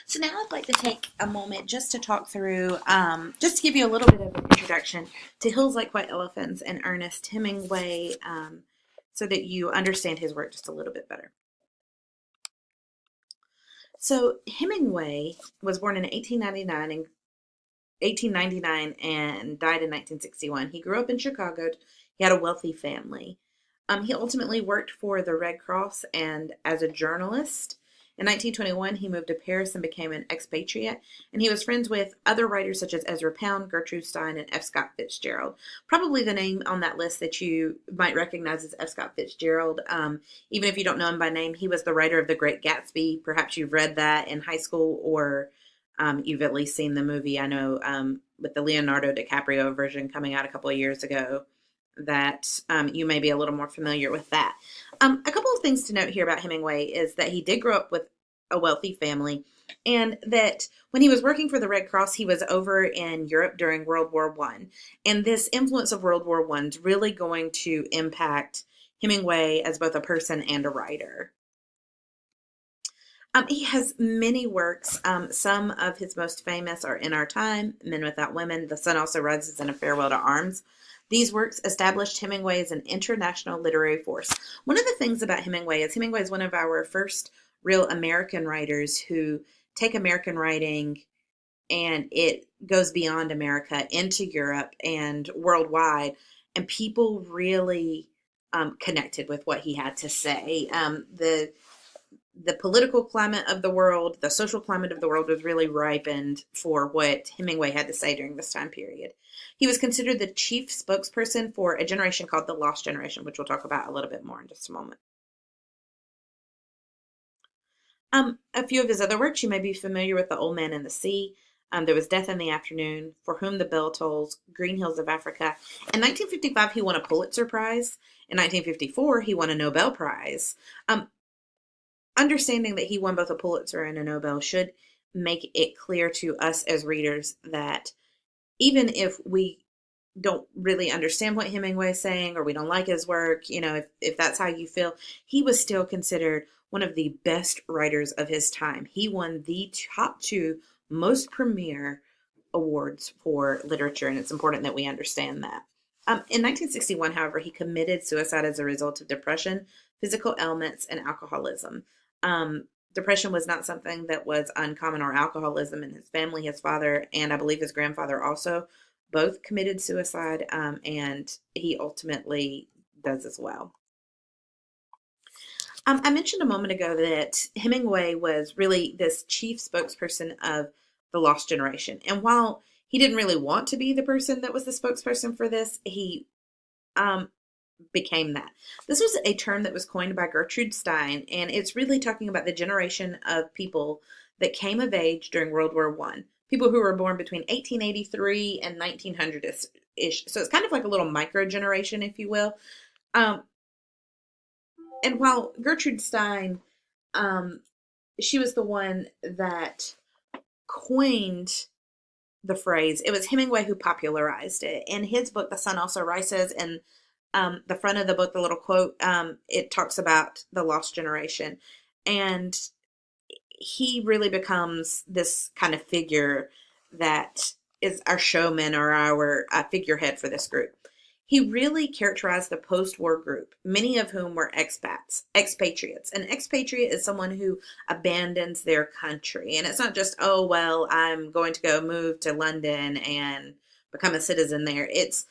So now I'd like to take a moment just to talk through, just to give you a little bit of an introduction to Hills Like White Elephants and Ernest Hemingway, so that you understand his work just a little bit better. So Hemingway was born in 1899 and died in 1961. He grew up in Chicago. He had a wealthy family. He ultimately worked for the Red Cross and as a journalist. In 1921, he moved to Paris and became an expatriate, and he was friends with other writers such as Ezra Pound, Gertrude Stein, and F. Scott Fitzgerald. Probably the name on that list that you might recognize is F. Scott Fitzgerald. Even if you don't know him by name, he was the writer of The Great Gatsby. Perhaps you've read that in high school, or you've at least seen the movie. I know with the Leonardo DiCaprio version coming out a couple of years ago, that you may be a little more familiar with that. A couple of things to note here about Hemingway is that he did grow up with a wealthy family, and that when he was working for the Red Cross, he was over in Europe during World War One, and this influence of World War One is really going to impact Hemingway as both a person and a writer. He has many works. Some of his most famous are In Our Time, Men Without Women, The Sun Also Rises, and A Farewell to Arms. These works established Hemingway as an international literary force. One of the things about Hemingway is one of our first real American writers who take American writing and it goes beyond America into Europe and worldwide, and people really connected with what he had to say. The political climate of the world, the social climate of the world was really ripened for what Hemingway had to say during this time period. He was considered the chief spokesperson for a generation called the Lost Generation, which we'll talk about a little bit more in just a moment. A few of his other works, you may be familiar with The Old Man and the Sea. There was Death in the Afternoon, For Whom the Bell Tolls, Green Hills of Africa. In 1955, he won a Pulitzer Prize. In 1954, he won a Nobel Prize. Understanding that he won both a Pulitzer and a Nobel should make it clear to us as readers that even if we don't really understand what Hemingway is saying or we don't like his work, if that's how you feel, he was still considered one of the best writers of his time. He won the top two most premier awards for literature, and it's important that we understand that. In 1961, however, he committed suicide as a result of depression, physical ailments, and alcoholism. Depression was not something that was uncommon, or alcoholism, in his family. His father and I believe his grandfather also both committed suicide, and he ultimately does as well. I mentioned a moment ago that Hemingway was really this chief spokesperson of the Lost Generation. And while he didn't really want to be the person that was the spokesperson for this, he um, became that. This was a term that was coined by Gertrude Stein, and it's really talking about the generation of people that came of age during World War One. People who were born between 1883 and 1900 ish. So it's kind of like a little micro generation, if you will. Um, and while Gertrude Stein, um, she was the one that coined the phrase, it was Hemingway who popularized it. In his book, The Sun Also Rises, and the front of the book, the little quote, it talks about the lost generation. And he really becomes this kind of figure that is our showman or our figurehead for this group. He really characterized the post-war group, many of whom were expatriates. An expatriate is someone who abandons their country. And it's not just, oh, well, I'm going to go move to London and become a citizen there. It's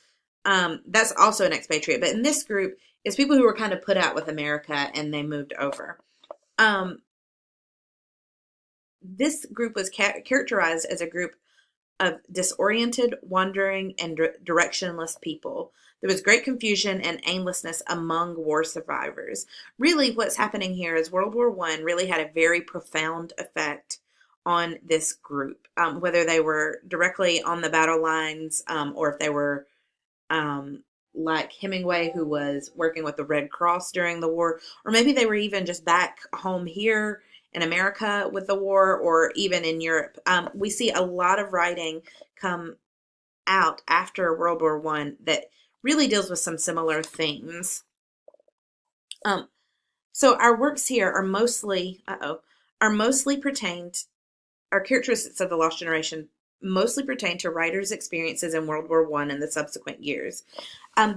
that's also an expatriate. But in this group, it's people who were kind of put out with America and they moved over. Um, this group was characterized as a group of disoriented, wandering, and directionless people. There was great confusion and aimlessness among war survivors. Really, what's happening here is World War One really had a very profound effect on this group, whether they were directly on the battle lines, or if they were like Hemingway, who was working with the Red Cross during the war, or maybe they were even just back home here in America with the war, or even in Europe. We see a lot of writing come out after World War One that really deals with some similar themes. Um, so our works here are mostly pertained our characteristics of the lost generation mostly pertain to writers' experiences in World War I and the subsequent years.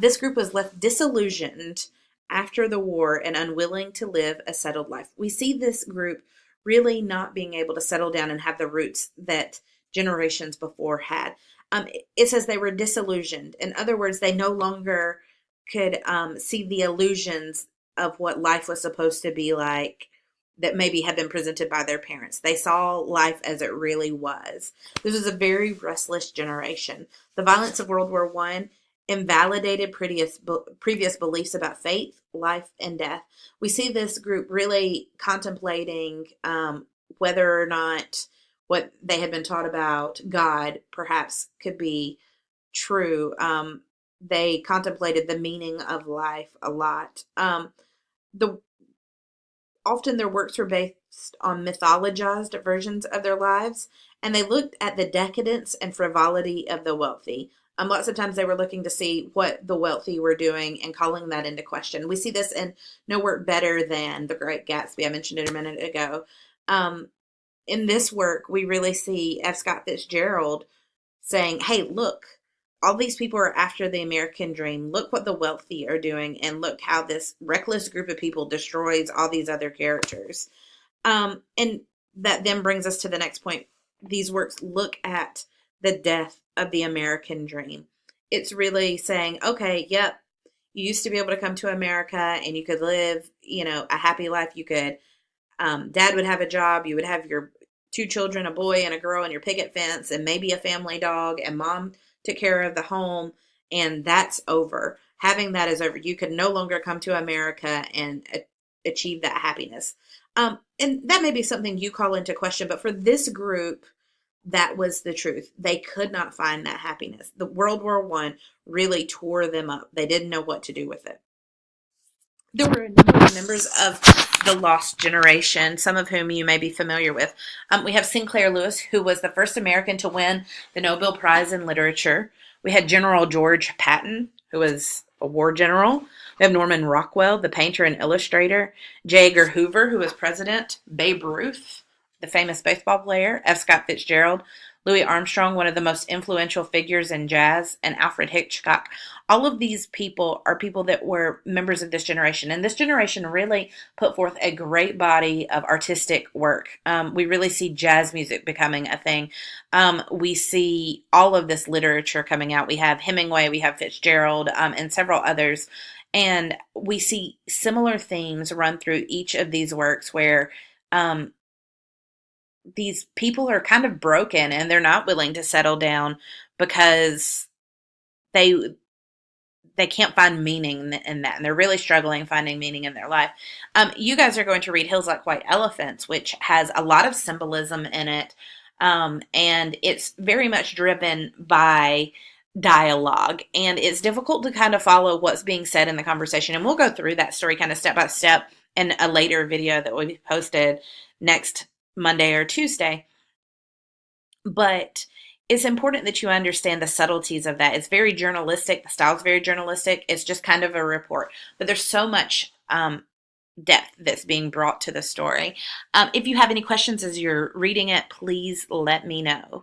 This group was left disillusioned after the war and unwilling to live a settled life. We see this group really not being able to settle down and have the roots that generations before had. It says they were disillusioned. In other words, they no longer could see the illusions of what life was supposed to be like that maybe had been presented by their parents. They saw life as it really was. This was a very restless generation. The violence of World War I invalidated previous beliefs about faith, life, and death. We see this group really contemplating whether or not what they had been taught about God perhaps could be true. They contemplated the meaning of life a lot. The Often their works were based on mythologized versions of their lives, and they looked at the decadence and frivolity of the wealthy. Lots of times they were looking to see what the wealthy were doing and calling that into question. We see this in No Work Better Than The Great Gatsby. I mentioned it a minute ago. In this work, we really see F. Scott Fitzgerald saying, hey, look, all these people are after the American dream. Look what the wealthy are doing, and look how this reckless group of people destroys all these other characters. And that then brings us to the next point. These works look at the death of the American dream. It's really saying, okay, yep, you used to be able to come to America and you could live, a happy life. You could, dad would have a job. You would have your 2 children, a boy and a girl, and your picket fence, and maybe a family dog, and mom took care of the home, and that's over. Having that is over. You can no longer come to America and achieve that happiness. And that may be something you call into question, but for this group, that was the truth. They could not find that happiness. The World War I really tore them up. They didn't know what to do with it. There were a number of members of the Lost Generation, some of whom you may be familiar with. We have Sinclair Lewis, who was the first American to win the Nobel Prize in Literature. We had General George Patton, who was a war general. We have Norman Rockwell, the painter and illustrator. J. Edgar Hoover, who was president. Babe Ruth, the famous baseball player. F. Scott Fitzgerald. Louis Armstrong, one of the most influential figures in jazz, and Alfred Hitchcock. All of these people are people that were members of this generation. And this generation really put forth a great body of artistic work. We really see jazz music becoming a thing. We see all of this literature coming out. We have Hemingway, we have Fitzgerald, and several others. And we see similar themes run through each of these works where these people are kind of broken and they're not willing to settle down because they can't find meaning in that, and they're really struggling finding meaning in their life. You guys are going to read Hills Like White Elephants, which has a lot of symbolism in it, and it's very much driven by dialogue, and it's difficult to kind of follow what's being said in the conversation, and we'll go through that story kind of step by step in a later video that will be posted next Monday or Tuesday. But it's important that you understand the subtleties of that. It's very journalistic. The style is very journalistic. It's just kind of a report. But there's so much depth that's being brought to the story. If you have any questions as you're reading it, please let me know.